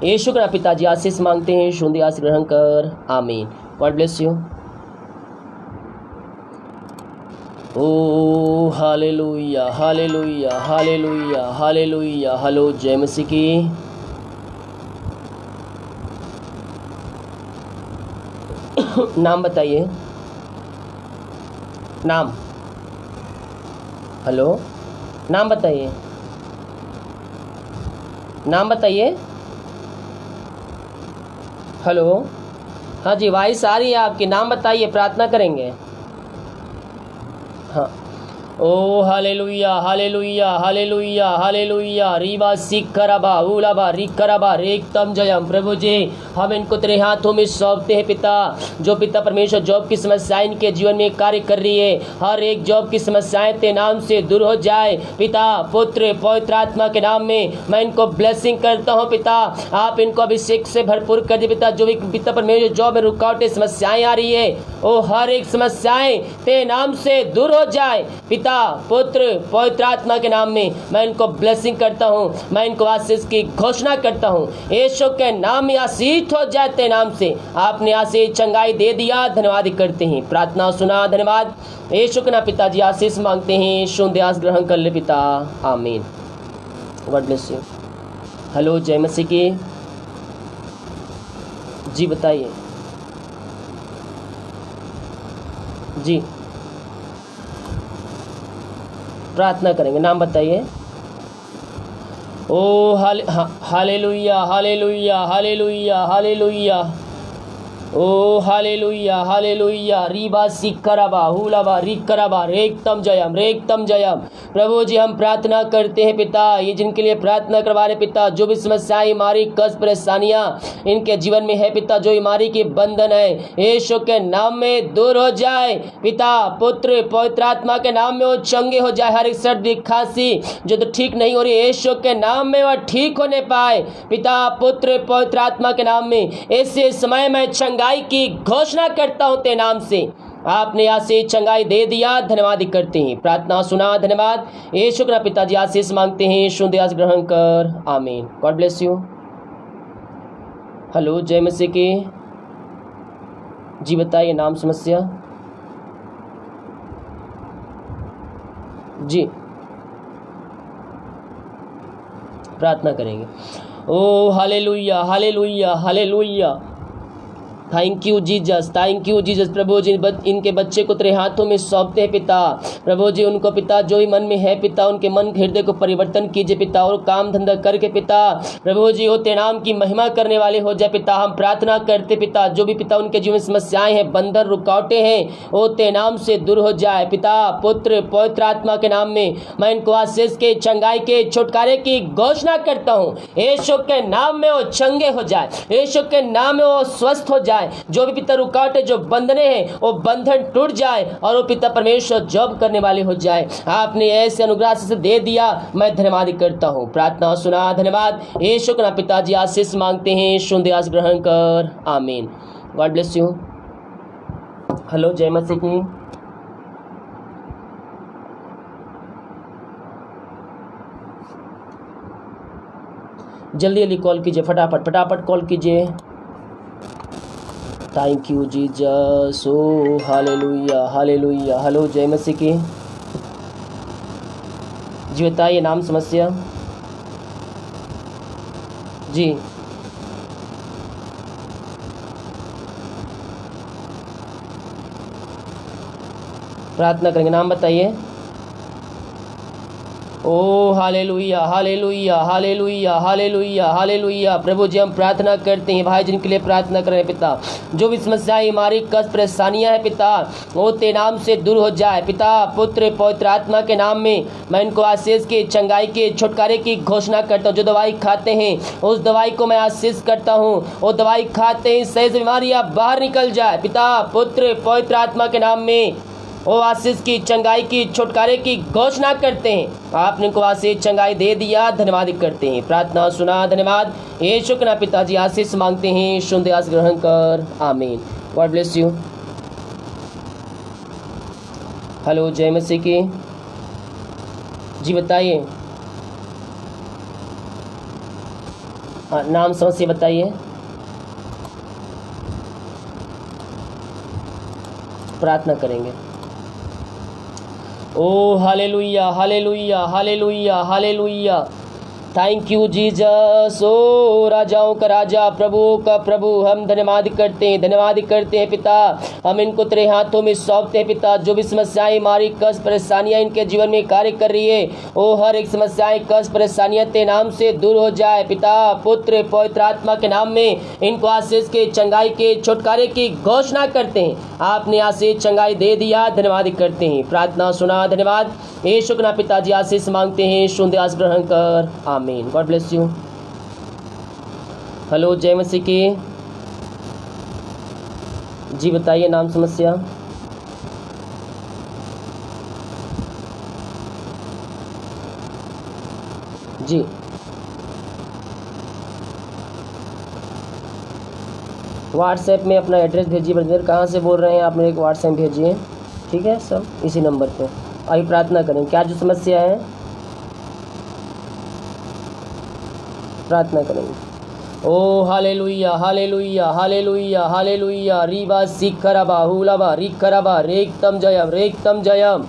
यीशु के नाम पिताजी आशीष मांगते हैं, शुद्ध आशीष ग्रहण कर, आमीन। God bless you. Oh hallelujah hallelujah hallelujah hallelujah. Hello जय मसीह की नाम बताइए, नाम, हेलो नाम बताइए, नाम बताइए, हेलो, हाँ जी वॉइस आ रही है आपकी, नाम बताइए, प्रार्थना करेंगे। हाँ, ओ हालेलुया हालेलुया हालेलुया हालेलुया रीबा सिकरबा उलबा रिकरबा रेक्तम जयम। प्रभु जी हम इनको तेरे हाथों में सौंपते हैं पिता, जो पिता परमेश्वर जॉब की समस्याएं इनके जीवन में कार्य कर रही है, हर एक जॉब की समस्याएं तेरे नाम से दूर हो जाए। पिता पुत्र पवित्र आत्मा के नाम में मैं इनको ब्लेसिंग करता हूँ पिता, आप इनको अभिषेक से भरपूर कर दे पिता। जो भी पिता परमेश्वर जॉब में रुकावटें समस्याएं आ रही है वो हर एक समस्याएं तेरे नाम से दूर हो जाए। पिता पुत्र पवित्र आत्मा के नाम में मैं इनको ब्लेसिंग करता हूँ, मैं इनको आशीष की घोषणा करता हूँ, यीशु के नाम में आशीष हो जाते नाम से। आपने आशीष चंगाई दे दिया, धन्यवाद करते हैं, प्रार्थना सुना, धन्यवाद यीशु के नाम पिताजी आशीष मांगते हैं, शुद्ध आशीष ग्रहण कर ले पिता, आमीन। God bless you. हेलो जय मसीह की जी, बताइए जी, प्रार्थना करेंगे, नाम बताइए। ओ हालेलुया हालेलुया हालेलुया हालेलुया ओ हालेलुया हालेलुया रीबा सिकरबा हुलबा रिकरबा रेक्तम जयम। प्रभु जी हम प्रार्थना करते हैं पिता, ये जिनके लिए प्रार्थना करवा रहे पिता, जो भी समस्याएं बीमारी कष्ट परेशानियां इनके जीवन में है पिता, जो बीमारी की बंधन है यीशु के नाम में दूर हो जाए। पिता पुत्र पवित्र आत्मा के नाम में वो चंगे हो जाए, हर एक सर्दी खांसी जो तो ठीक नहीं हो रही यीशु के नाम में वह ठीक होने पाए। पिता पुत्र पवित्र आत्मा के नाम में ऐसे समय में चंगाई की घोषणा करता हूं तेरे नाम से। आपने आशीष चंगाई दे दिया, धन्यवाद करते हैं। प्रार्थना सुना, धन्यवाद। यीशु के नाम पिताजी आशीष मांगते हैं, शुद्ध आशीष ग्रहण कर, आमीन। God bless you. हेलो, जय मसीह की। जी बताइए नाम समस्या। जी प्रार्थना करेंगे। ओ हालेलुया, हालेलुया, हालेलुया। Thank you Jesus, thank you Jesus. प्रभु जी इनके बच्चे को तेरे हाथों में सौंपते हैं पिता। प्रभु जी उनको पिता जो भी मन में है पिता, उनके मन हृदय को परिवर्तन कीजिए पिता, और काम धंधा करके पिता प्रभु जी वो तेरे नाम की महिमा करने वाले हो जाए पिता। हम प्रार्थना करते पिता, जो भी पिता उनके जीवन में समस्याएं हैं, बंधन रुकावटें हैं, वो तेरे नाम से दूर हो जाए पिता। पुत्र पवित्र आत्मा के नाम में मैं इनको आशीष के, चंगाई के, छुटकारे की घोषणा करता हूँ। यीशु के नाम में वो चंगे हो जाए, यीशु के नाम में वो स्वस्थ हो जाए। जो भी पिता रुकावटें, जो बंधने हैं, वो बंधन टूट जाए और वो पिता परमेश्वर जॉब करने वाले हो जाए। आपने ऐसे अनुग्रह से दे दिया, मैं धन्यवाद करता हूँ। प्रार्थना सुना, धन्यवाद। यीशु के नाम पिताजी आशीष मांगते हैं, शुद्ध आशीष ग्रहण कर, आमीन। God bless you. हेलो, जय मसीह की। जल्दी जल्दी कॉल कीजिए, फटाफट फटाफट कॉल कीजिए। Thank you Jesus. O hallelujah, hallelujah. Hello, जय मसीह की। जी बताइए नाम समस्या। जी प्रार्थना करेंगे, नाम बताइए। ओ hallelujah, hallelujah, hallelujah, hallelujah, hallelujah. प्रभु जी हम प्रार्थना करते हैं भाई जिनके लिए प्रार्थना करें पिता, जो भी समस्याएं, हमारी कष्ट परेशानियां हैं पिता, वो तेरे नाम से दूर हो जाए पिता। पुत्र पवित्र आत्मा के नाम में मैं इनको आशीष के, चंगाई के, छुटकारे की घोषणा करता हूँ। जो दवाई खाते हैं उस दवाई को मैं आशीष करता हूँ, वो दवाई खाते ही सही से बीमारियां बाहर निकल जाए पिता। पुत्र पवित्र आत्मा के नाम में वो आशीष की, चंगाई की, छुटकारे की घोषणा करते हैं। आपने इनको आशीष चंगाई दे दिया, धन्यवाद करते हैं। प्रार्थना सुना, धन्यवाद। यीशु के नाम पिताजी आशीष मांगते हैं, शुद्ध आशीष ग्रहण कर, आमीन। God bless you. हेलो, जय मसीह की। जी बताइए नाम समस्या बताइए। प्रार्थना करेंगे। ओ हालेलुया, हालेलुया, हालेलुया, हालेलुया। Thank you Jesus. ओ राजाओं का राजा, प्रभुओं का प्रभु, हम धन्यवाद करते हैं, धन्यवाद करते हैं पिता। हम इनको तेरे हाथों में सौंपते हैं पिता। जो भी समस्याएं, हमारी कष्ट परेशानियां इनके जीवन में कार्य कर रही है, वो हर एक समस्याएं, कष्ट परेशानियां तेरे नाम से दूर हो जाए पिता। पुत्र पवित्र आत्मा के नाम में इनको आशीष के, चंगाई के, छुटकारे की घोषणा करते हैं। आपने आशीष चंगाई दे दिया, धन्यवाद करते हैं। प्रार्थना सुना, धन्यवाद। यीशु के नाम पिताजी आशीष मांगते हैं, शुद्ध आशीष ग्रहण कर, आमीन। God bless you. हेलो, जय मसीह की। जी बताइए नाम समस्या। जी व्हाट्सएप में अपना एड्रेस भेजिए। ब्रदर कहाँ से बोल रहे हैं आप, मेरे को व्हाट्सएप भेजिए, ठीक है, सब इसी नंबर पे। अभी प्रार्थना करें, क्या जो समस्या है प्रार्थना करेंगे। ओ हालेलुया, हालेलुया, हालेलुया, हालेलुया। रीबा सिखरबा हुलाबा रिखरबा रेक्तम जयम, रेक्तम जयम।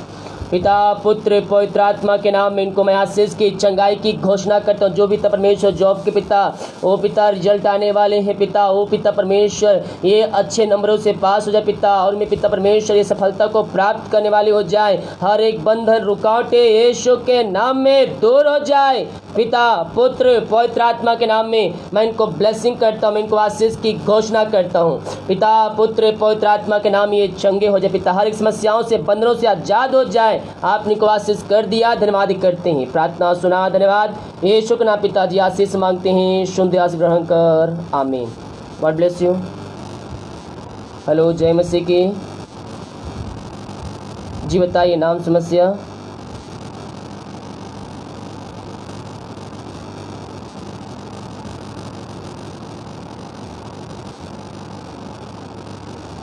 पिता पुत्र पवित्र आत्मा के नाम में इनको मैं आशीष की, चंगाई की घोषणा करता हूँ। जो भी पिता परमेश्वर जॉब के पिता, वो पिता रिजल्ट आने वाले हैं पिता, वो पिता परमेश्वर ये अच्छे नंबरों से पास हो जाए पिता, और मैं पिता परमेश्वर ये सफलता को प्राप्त करने वाले हो जाए। हर एक बंधन रुकावटें यीशु के नाम में दूर हो जाए पिता। पुत्र पवित्र आत्मा के नाम में मैं इनको ब्लेसिंग करता हूँ, मैं इनको आशीष की घोषणा करता हूँ पिता। पुत्र पवित्र आत्मा के नाम ये चंगे हो जाए पिता, हर एक समस्याओं से, बंधनों से आजाद हो जाए। आपने को आशीष कर दिया, धन्यवाद करते हैं। प्रार्थना सुना, धन्यवाद। यीशु के नाम पिताजी आशीष मांगते हैं, शुद्ध आशीष ग्रहण कर, आमीन। God bless you. हेलो, जय मसीह की। जी बताइए नाम समस्या।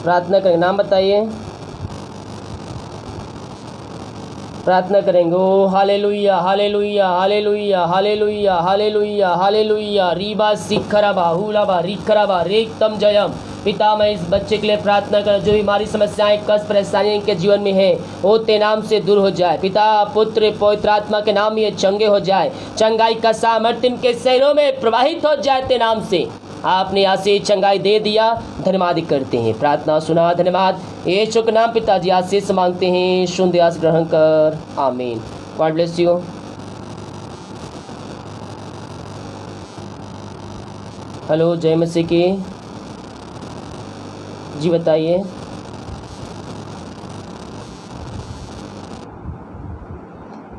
प्रार्थना करेंगे। नाम बताइए, प्रार्थना करेंगे। ओ hallelujah hallelujah hallelujah hallelujah hallelujah hallelujah रीबा सिखराबा हुलाबा रिखराबा रेक्तम जयम। पिता, मैं इस बच्चे के लिए प्रार्थना कर, जो बीमारी समस्याएं कष्ट परेशानियां इनके जीवन में है वो ते नाम से दूर हो जाए। पिता पुत्र पवित्र आत्मा के नाम ये चंगे हो जाए, चंगाई का सामर्थ्य इनके शरीरों में प्रवाहित हो जाए ते नाम से। आपने यहाँ से चंगाई दे दिया, धन्यवाद करते हैं, प्रार्थना सुना, धन्यवाद। यीशु के नाम पिताजी आशीष मांगते हैं, सुन आस ग्रहण कर, आमीन। God bless you. हेलो, जय मसीह की। जी बताइए।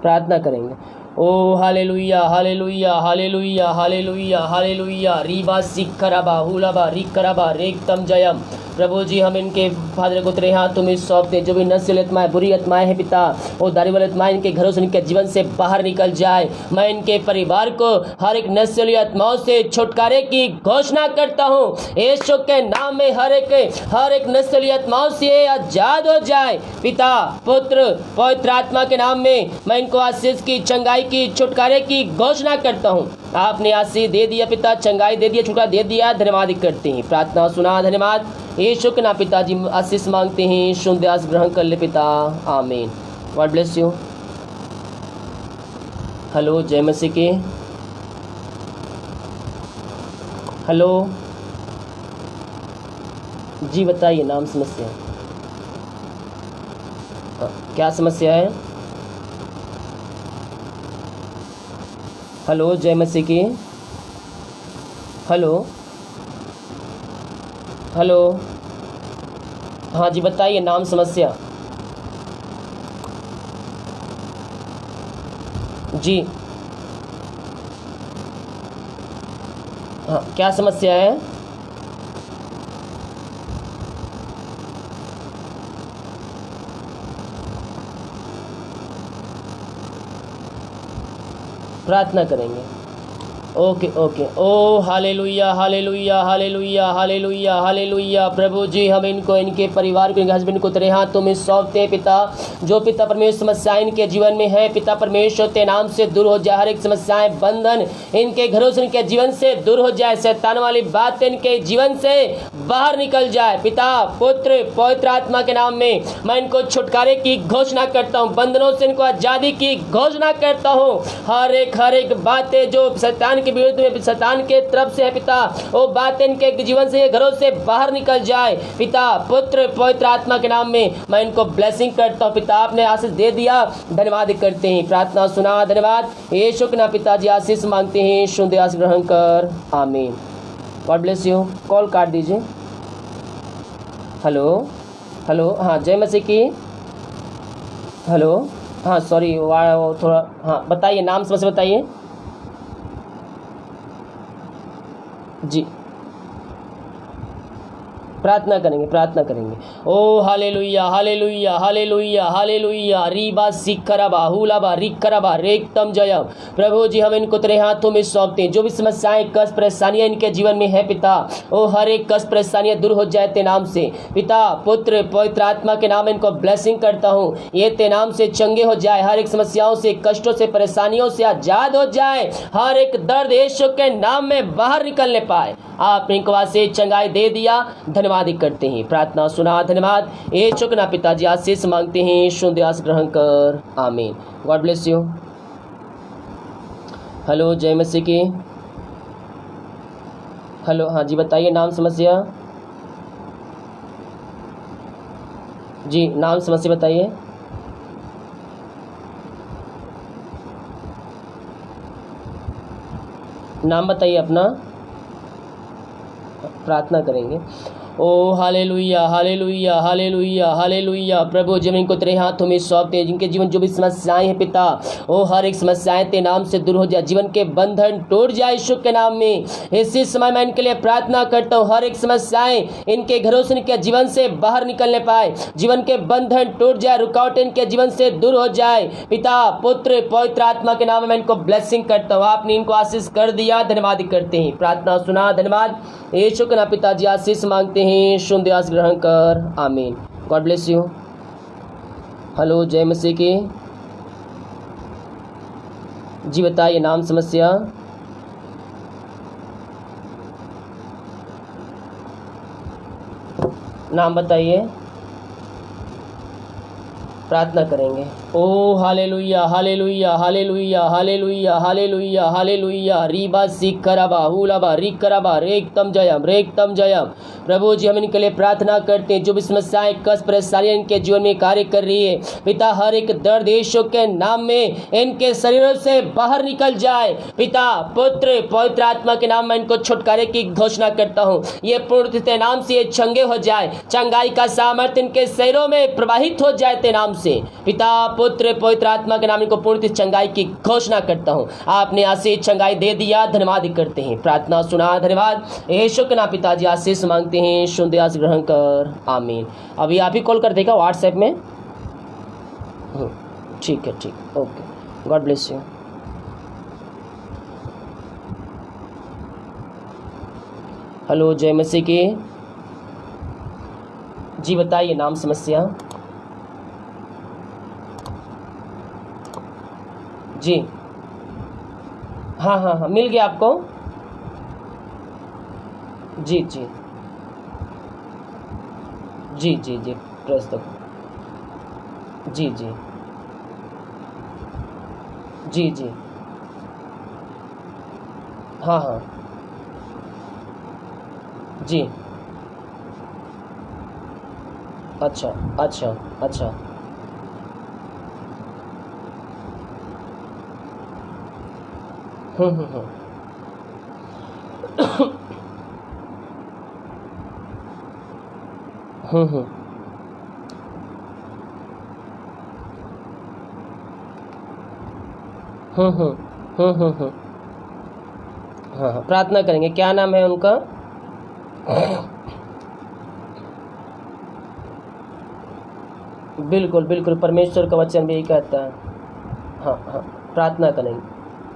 प्रार्थना करेंगे। ओ hallelujah hallelujah hallelujah hallelujah hallelujah रीबा सिखराबा हुलाबा रिखराबा रेक्तम जयम। प्रभु जी, हम इनके फादर को तेरे हाथों में सौंपते, जो भी नस्ल आत्माएं बुरी आत्माएं हैं पिता, वो दारी वाली आत्माएं इनके घरों से इनके जीवन से बाहर निकल जाए। मैं इनके परिवार को हर एक नस्ली आत्माओं से छुटकारे की घोषणा करता हूँ। यीशु के नाम में हर एक नस्ली आत्माओं से आजाद हो जाए। पिता पुत्र पवित्र आत्मा के नाम में मैं इनको आशीष की, चंगाई की, छुटकारे की घोषणा करता हूँ। आपने आशीष दे दिया पिता, चंगाई दे दिया, छुटकारा दे दिया, धन्यवाद करते हैं, प्रार्थना सुना, धन्यवाद। यीशु के नाम पिताजी आशीष मांगते हैं, सुन दयास ग्रहण कर ले पिता, आमीन। God bless you. हेलो, जय मसीह की। हेलो जी बताइए, नाम समस्या। क्या समस्या है? हेलो, जय मसीह की। हेलो हेलो, हाँ जी बताइए, नाम समस्या। जी हाँ, क्या समस्या है? प्रार्थना करेंगे। Okay okay. ओ hallelujah hallelujah hallelujah hallelujah hallelujah. प्रभु जी, हम इनको, इनके परिवार को, इनके हस्बैंड को तेरे हाथों में सौंपते हैं पिता। जो पिता परमेश्वर समस्याएं इनके जीवन में है पिता परमेश्वर तेरे नाम से दूर हो जाए। हर एक समस्याएं, बंधन इनके घरों से, इनके जीवन से दूर हो जाए। शैतान वाली बात इनके जीवन से बाहर निकल जाए। पिता पुत्र पवित्र आत्मा के नाम में मैं इनको छुटकारे की घोषणा करता हूँ, बंधनों से इनको आज़ादी की घोषणा करता हूँ। हर एक बातें जो शैतान के विरुद्ध में, शैतान के तरफ से है पिता, वो बातें इनके जीवन से, घरों से बाहर निकल जाए। पिता पुत्र पवित्र आत्मा के नाम में मैं इनको ब्लेसिंग करता हूँ। पिता आपने आशीष दे दिया, धन्यवाद करते हैं, प्रार्थना सुना, धन्यवाद। यीशु के नाम पिताजी आशीष मांगते हैं, सुन दयास ग्रहण कर, आमीन। God bless you. कॉल काट दीजिए। हेलो हेलो, हाँ जय मसीह की। हेलो, हाँ सॉरी थोड़ा, हाँ बताइए, नाम समस्या बताइए। जी प्रार्थना करेंगे, प्रार्थना करेंगे। ओ हालेलुया हालेलुया हालेलुया हालेलुया रीबा सिखराबा हुलाबा रिखराबा रेक्तम जयम। प्रभु जी, हम इनको तेरे हाथों में सौंपते हैं। जो भी समस्याएं कष्ट परेशानियां इनके जीवन में है पिता, ओ हर एक कष्ट परेशानियां दूर हो जाए ते नाम से। पिता पुत्र पवित्र आत्मा के नाम इनको ब्लेसिंग करता हूँ, ये ते नाम से चंगे हो जाए। हर एक समस्याओं से, कष्टों से, परेशानियों से आजाद हो जाए। हर एक दर्द यीशु के नाम में बाहर निकलने पाए। आपने इनको वहां से चंगाई दे दिया, धन्यवाद करते हैं, प्रार्थना सुना, धन्यवाद। यीशु के नाम पिताजी आशीष मांगते हैं, सुन दयास ग्रहण कर, आमीन। God bless you. हेलो जय मसीह की। हेलो, हाँ जी बताइए, नाम समस्या। जी नाम समस्या बताइए। नाम बताइए अपना, प्रार्थना करेंगे। ओ हालेलुया हालेलुया हालेलुया हालेलुया। प्रभु जमीन को तेरे हाथों में सौंपते हैं, जिनके जीवन जो भी समस्याएं हैं पिता, ओ हर एक समस्याएं तेरे नाम से दूर हो जाए। जीवन के बंधन टूट जाए यीशु के नाम में। इसी समय मैं इनके लिए प्रार्थना करता हूँ, हर एक समस्याएं इनके घरों से, इनके जीवन से बाहर निकलने पाए। जीवन के बंधन टूट जाए, रुकावटें इनके जीवन से दूर हो जाए। पिता पुत्र पवित्र आत्मा के नाम में मैं इनको ब्लेसिंग करता हूँ। आपने इनको आशीष कर दिया, धन्यवाद करते हैं, प्रार्थना सुना, धन्यवाद। यीशु के नाम पिताजी आशीष मांगते हैं, हैं, शून्य आस ग्रहण कर। आमीन। God bless you. हेलो, जय मसीह की। जी बताइए, नाम समस्या। नाम बताइए, प्रार्थना करेंगे। ओ hallelujah, hallelujah, hallelujah, hallelujah, hallelujah, hallelujah. रीबा सिखरबा हुलबा रिकरबा रेक्तम जयम, रेक्तम जयम। प्रभु जी, हम इनके लिए प्रार्थना करते हैं जो भी समस्याएं, कष्ट, परेशानियां इनके जीवन में कार्य कर रही है पिता, हर एक दर्द यीशु के नाम में इनके शरीरों से बाहर निकल जाए पिता। पुत्र पवित्र आत्मा के नाम में इनको छुटकारे की घोषणा करता हूँ। ये पूर्ण ते नाम से ये चंगे हो जाए, चंगाई का सामर्थ्य इनके शरीरों में प्रवाहित हो जाए ते नाम से पिता, पुत्र पवित्र आत्मा के नाम इनको पूर्ण चंगाई की घोषणा करता हूँ। आपने आशीष चंगाई दे दिया, धन्यवाद करते हैं। प्रार्थना सुना, धन्यवाद। यीशु के नाम पिताजी आशीष मांगते हैं, शून्य आस ग्रहण कर। आमीन। अभी आप ही कॉल कर देगा व्हाट्सएप में। ठीक है, ठीक, okay. God bless you. Hello, जय मसीह की। जी बताइए, नाम समस्या। जी हाँ हाँ हाँ, मिल गया आपको। जी जी जी जी जी, प्रस्तुत। जी जी जी जी, हाँ हाँ, जी, अच्छा अच्छा अच्छा, हम्म, हम्म, हम्म, हाँ हाँ, प्रार्थना करेंगे। क्या नाम है उनका? बिल्कुल बिल्कुल, परमेश्वर का वचन भी यही कहता है। हाँ हाँ, प्रार्थना करेंगे,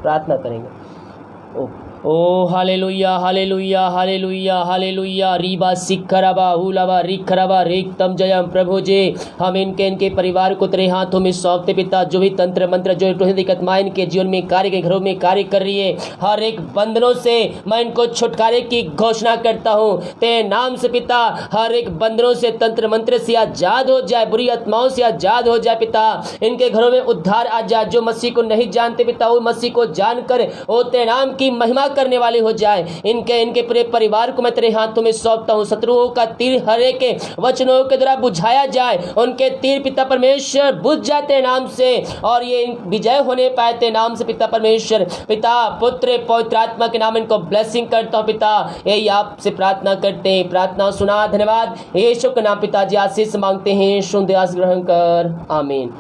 प्रार्थना करेंगे। ओ हालेलुया, हालेलुया, हालेलुया, हालेलुया। रीबा सिखरबा हुलबा रिखरबा रेक्तम जयम। प्रभु जी, हम इनके परिवार को तेरे हाथों में सौंपते पिता। जो भी तंत्र मंत्र, जो दिक्कतमाएं इनके जीवन में कार्य, के घरों में कार्य कर रही है, हर एक बंधनों से मैं इनको छुटकारे की घोषणा करता हूँ तेरे नाम से पिता। हर एक बंधनों से, तंत्र मंत्र से आजाद हो जाए, बुरी आत्माओं से आजाद हो जाए पिता। इनके घरों में उद्धार आ जाए। जो मसीह को नहीं जानते पिता, वो मसीह को जानकर वो तेरे नाम की महिमा करने वाले हो जाए। इनके पूरे परिवार को मैं तेरे हाथों में सौंपता हूँ। शत्रुओं का तीर हर एक के वचनों के द्वारा बुझाया जाए। उनके तीर पिता परमेश्वर बुझ जाते नाम से, और ये विजय होने पाए ते नाम से पिता परमेश्वर। पिता, पुत्र पवित्र आत्मा के नाम इनको ब्लेसिंग करता हूँ पिता। यही आपसे प्रार्थना करते हैं। प्रार्थना सुना, धन्यवाद। यीशु के नाम पिताजी आशीष मांगते हैं, शून्य आस ग्रहण कर। आमीन।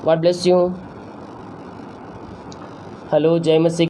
God bless you. हेलो, जय मसीह।